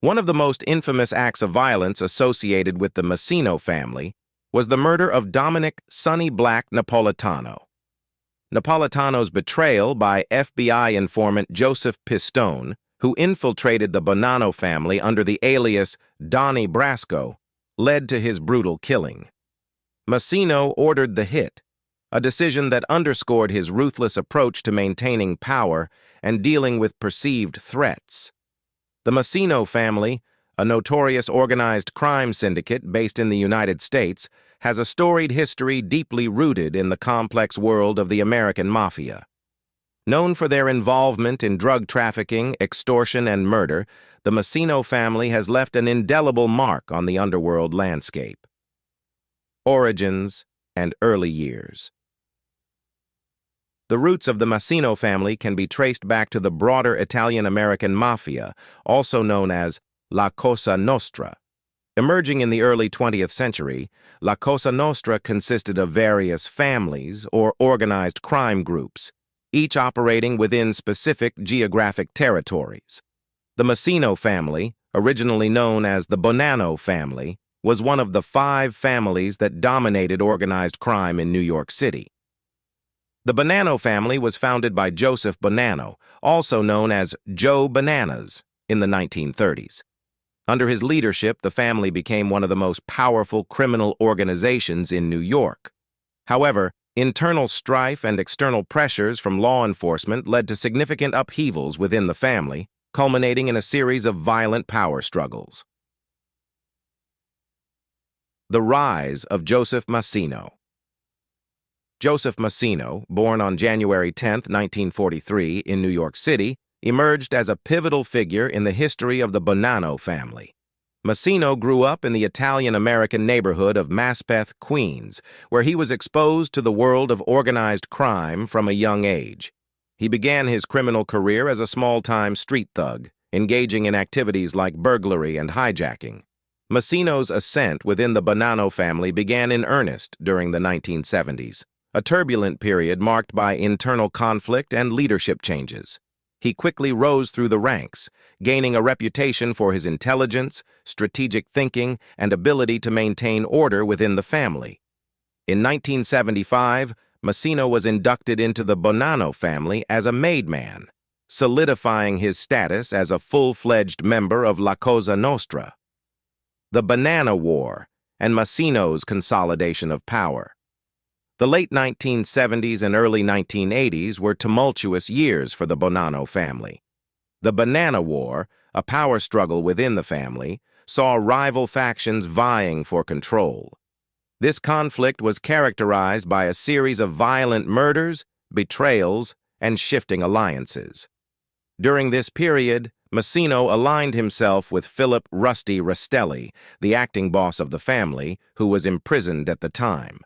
One of the most infamous acts of violence associated with the Massino family was the murder of Dominic "Sonny Black" Napolitano. Napolitano's betrayal by FBI informant Joseph Pistone, who infiltrated the Bonanno family under the alias Donnie Brasco, led to his brutal killing. Massino ordered the hit, a decision that underscored his ruthless approach to maintaining power and dealing with perceived threats. The Massino family, a notorious organized crime syndicate based in the United States, has a storied history deeply rooted in the complex world of the American Mafia. Known for their involvement in drug trafficking, extortion, and murder, the Massino family has left an indelible mark on the underworld landscape. Origins and early years. The roots of the Massino family can be traced back to the broader Italian-American Mafia, also known as La Cosa Nostra. Emerging in the early 20th century, La Cosa Nostra consisted of various families or organized crime groups, each operating within specific geographic territories. The Massino family, originally known as the Bonanno family, was one of the 5 families that dominated organized crime in New York City. The Bonanno family was founded by Joseph Bonanno, also known as Joe Bananas, in the 1930s. Under his leadership, the family became one of the most powerful criminal organizations in New York. However, internal strife and external pressures from law enforcement led to significant upheavals within the family, culminating in a series of violent power struggles. The rise of Joseph Massino. Joseph Massino, born on January 10, 1943, in New York City, emerged as a pivotal figure in the history of the Bonanno family. Massino grew up in the Italian-American neighborhood of Maspeth, Queens, where he was exposed to the world of organized crime from a young age. He began his criminal career as a small-time street thug, engaging in activities like burglary and hijacking. Massino's ascent within the Bonanno family began in earnest during the 1970s, a turbulent period marked by internal conflict and leadership changes. He quickly rose through the ranks, gaining a reputation for his intelligence, strategic thinking, and ability to maintain order within the family. In 1975, Massino was inducted into the Bonanno family as a made man, solidifying his status as a full-fledged member of La Cosa Nostra. The Banana War and Massino's consolidation of power. The late 1970s and early 1980s were tumultuous years for the Bonanno family. The Banana War, a power struggle within the family, saw rival factions vying for control. This conflict was characterized by a series of violent murders, betrayals, and shifting alliances. During this period, Massino aligned himself with Philip "Rusty" Rastelli, the acting boss of the family, who was imprisoned at the time.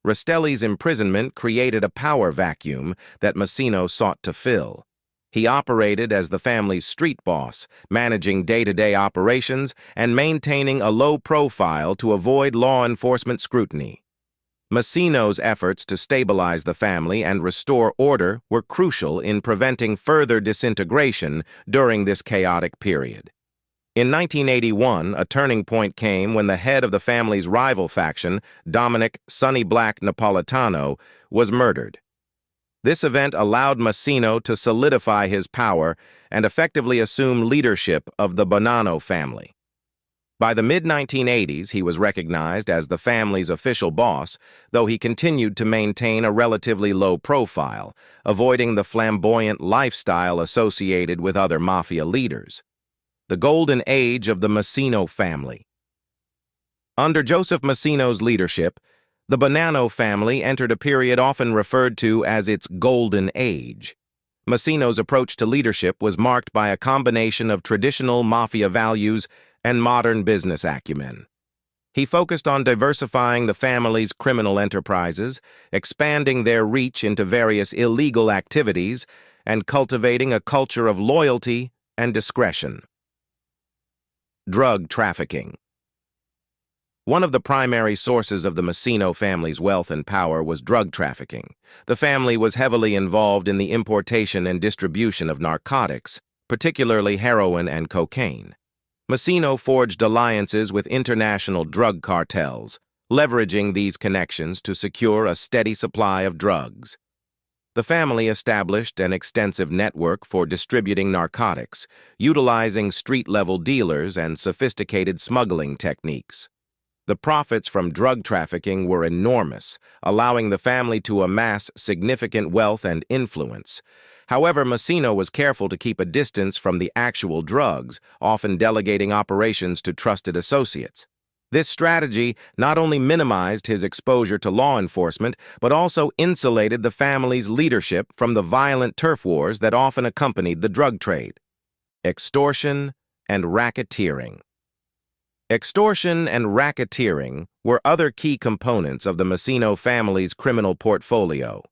Rastelli's imprisonment created a power vacuum that Massino sought to fill. He operated as the family's street boss, managing day-to-day operations and maintaining a low profile to avoid law enforcement scrutiny. Massino's efforts to stabilize the family and restore order were crucial in preventing further disintegration during this chaotic period. In 1981, a turning point came when the head of the family's rival faction, Dominic "Sonny Black" Napolitano, was murdered. This event allowed Massino to solidify his power and effectively assume leadership of the Bonanno family. By the mid-1980s, he was recognized as the family's official boss, though he continued to maintain a relatively low profile, avoiding the flamboyant lifestyle associated with other mafia leaders. The golden age of the Massino family. Under Joseph Massino's leadership, the Bonanno family entered a period often referred to as its golden age. Massino's approach to leadership was marked by a combination of traditional mafia values and modern business acumen. He focused on diversifying the family's criminal enterprises, expanding their reach into various illegal activities, and cultivating a culture of loyalty and discretion. Drug trafficking. One of the primary sources of the Massino family's wealth and power was drug trafficking. The family was heavily involved in the importation and distribution of narcotics, particularly heroin and cocaine. Massino forged alliances with international drug cartels, leveraging these connections to secure a steady supply of drugs. The family established an extensive network for distributing narcotics, utilizing street-level dealers and sophisticated smuggling techniques. The profits from drug trafficking were enormous, allowing the family to amass significant wealth and influence. However, Massino was careful to keep a distance from the actual drugs, often delegating operations to trusted associates. This strategy not only minimized his exposure to law enforcement, but also insulated the family's leadership from the violent turf wars that often accompanied the drug trade. Extortion and racketeering. Extortion and racketeering were other key components of the Massino family's criminal portfolio.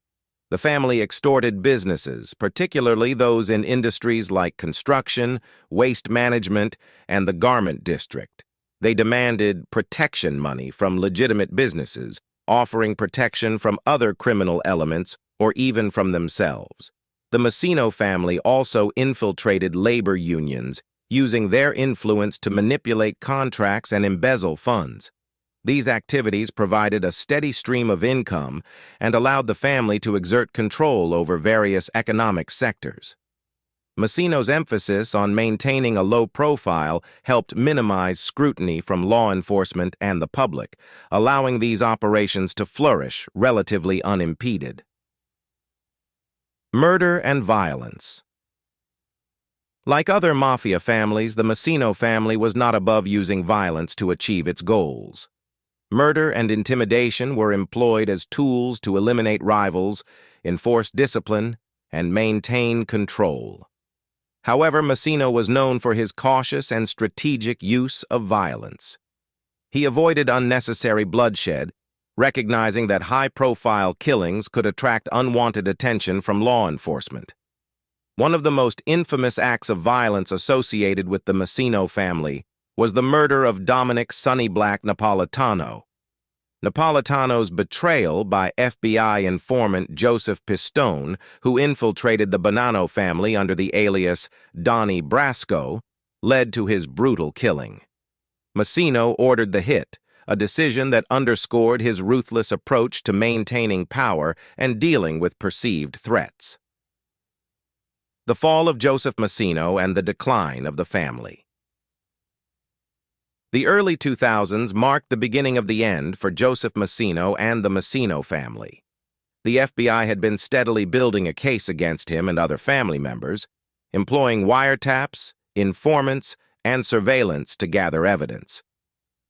The family extorted businesses, particularly those in industries like construction, waste management, and the garment district. They demanded protection money from legitimate businesses, offering protection from other criminal elements or even from themselves. The Massino family also infiltrated labor unions, using their influence to manipulate contracts and embezzle funds. These activities provided a steady stream of income and allowed the family to exert control over various economic sectors. Massino's emphasis on maintaining a low profile helped minimize scrutiny from law enforcement and the public, allowing these operations to flourish relatively unimpeded. Murder and violence. Like other mafia families, the Massino family was not above using violence to achieve its goals. Murder and intimidation were employed as tools to eliminate rivals, enforce discipline, and maintain control. However, Massino was known for his cautious and strategic use of violence. He avoided unnecessary bloodshed, recognizing that high-profile killings could attract unwanted attention from law enforcement. One of the most infamous acts of violence associated with the Massino family was the murder of Dominic "Sonny Black" Napolitano. Napolitano's betrayal by FBI informant Joseph Pistone, who infiltrated the Bonanno family under the alias Donnie Brasco, led to his brutal killing. Massino ordered the hit, a decision that underscored his ruthless approach to maintaining power and dealing with perceived threats. The fall of Joseph Massino and the decline of the family. The early 2000s marked the beginning of the end for Joseph Massino and the Massino family. The FBI had been steadily building a case against him and other family members, employing wiretaps, informants, and surveillance to gather evidence.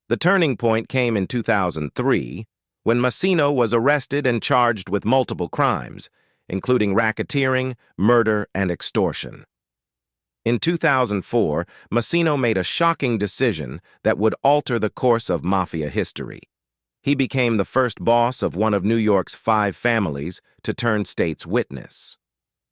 The turning point came in 2003, when Massino was arrested and charged with multiple crimes, including racketeering, murder, and extortion. In 2004, Massino made a shocking decision that would alter the course of mafia history. He became the first boss of one of New York's 5 families to turn state's witness.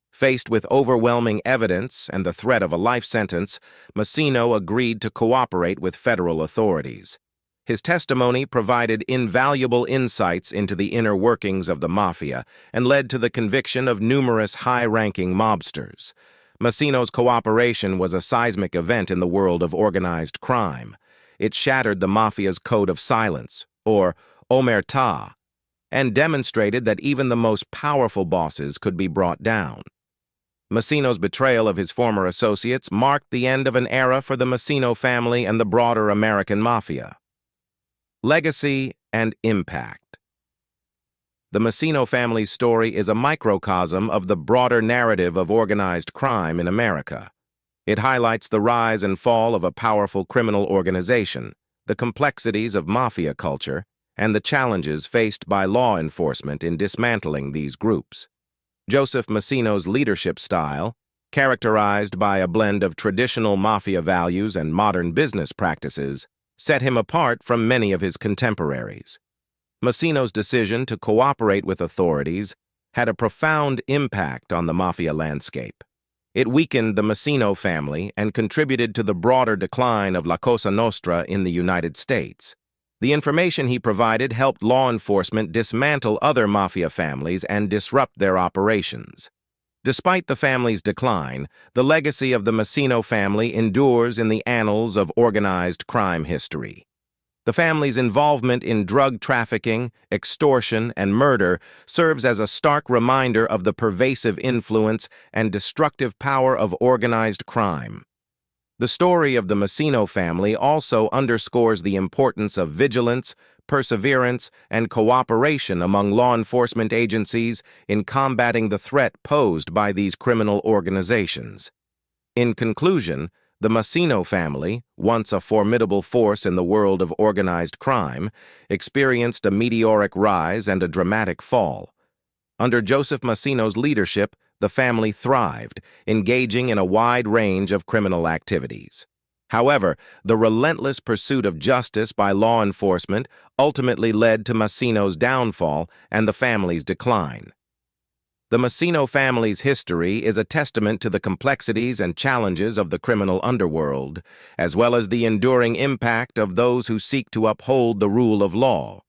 Faced with overwhelming evidence and the threat of a life sentence, Massino agreed to cooperate with federal authorities. His testimony provided invaluable insights into the inner workings of the mafia and led to the conviction of numerous high-ranking mobsters. Massino's cooperation was a seismic event in the world of organized crime. It shattered the mafia's code of silence, or omertà, and demonstrated that even the most powerful bosses could be brought down. Massino's betrayal of his former associates marked the end of an era for the Massino family and the broader American Mafia. Legacy and impact. The Massino family's story is a microcosm of the broader narrative of organized crime in America. It highlights the rise and fall of a powerful criminal organization, the complexities of mafia culture, and the challenges faced by law enforcement in dismantling these groups. Joseph Massino's leadership style, characterized by a blend of traditional mafia values and modern business practices, set him apart from many of his contemporaries. Massino's decision to cooperate with authorities had a profound impact on the mafia landscape. It weakened the Massino family and contributed to the broader decline of La Cosa Nostra in the United States. The information he provided helped law enforcement dismantle other mafia families and disrupt their operations. Despite the family's decline, the legacy of the Massino family endures in the annals of organized crime history. The family's involvement in drug trafficking, extortion, and murder serves as a stark reminder of the pervasive influence and destructive power of organized crime. The story of the Massino family also underscores the importance of vigilance, perseverance, and cooperation among law enforcement agencies in combating the threat posed by these criminal organizations. In conclusion, the Massino family, once a formidable force in the world of organized crime, experienced a meteoric rise and a dramatic fall. Under Joseph Massino's leadership, the family thrived, engaging in a wide range of criminal activities. However, the relentless pursuit of justice by law enforcement ultimately led to Massino's downfall and the family's decline. The Massino family's history is a testament to the complexities and challenges of the criminal underworld, as well as the enduring impact of those who seek to uphold the rule of law.